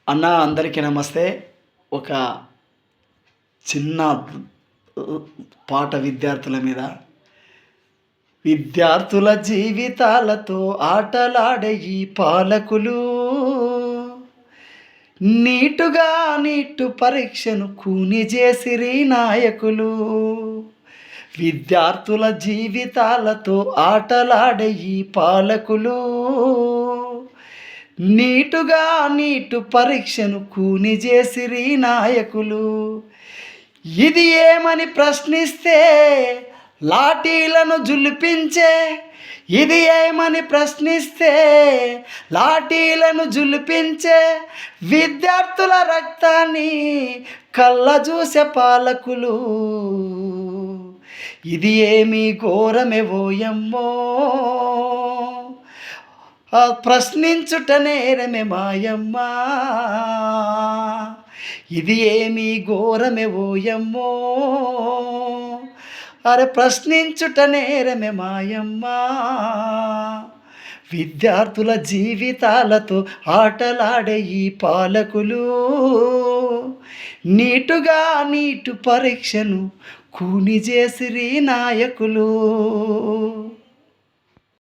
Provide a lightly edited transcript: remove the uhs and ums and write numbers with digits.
అన్న అందరికీ నమస్తే. ఒక చిన్న పాట విద్యార్థుల మీద. విద్యార్థుల జీవితాలతో ఆటలాడే ఈ పాలకులు నీటు పరీక్షను కూని చేసిరి నాయకులు. విద్యార్థుల జీవితాలతో ఆటలాడే ఈ పాలకులు నీటు పరీక్షను కూని చేసిరి నాయకులు. ఇది ఏమని ప్రశ్నిస్తే లాఠీలను జులిపించే, ఇది ఏమని ప్రశ్నిస్తే లాఠీలను జులిపించే విద్యార్థుల రక్తాన్ని కళ్ళజూసే పాలకులు. ఇది ఏమి ఘోరమే ఓయమ్మో, ప్రశ్నించుట నేరమే మాయమ్మా. ఇది ఏమి ఘోరమే ఓయమ్మో, ప్రశ్నించుట నేరమే మాయమ్మా. విద్యార్థుల జీవితాలతో ఆటలాడే ఈ పాలకులు నీటు పరీక్షను కూని చేసిరి నాయకులు.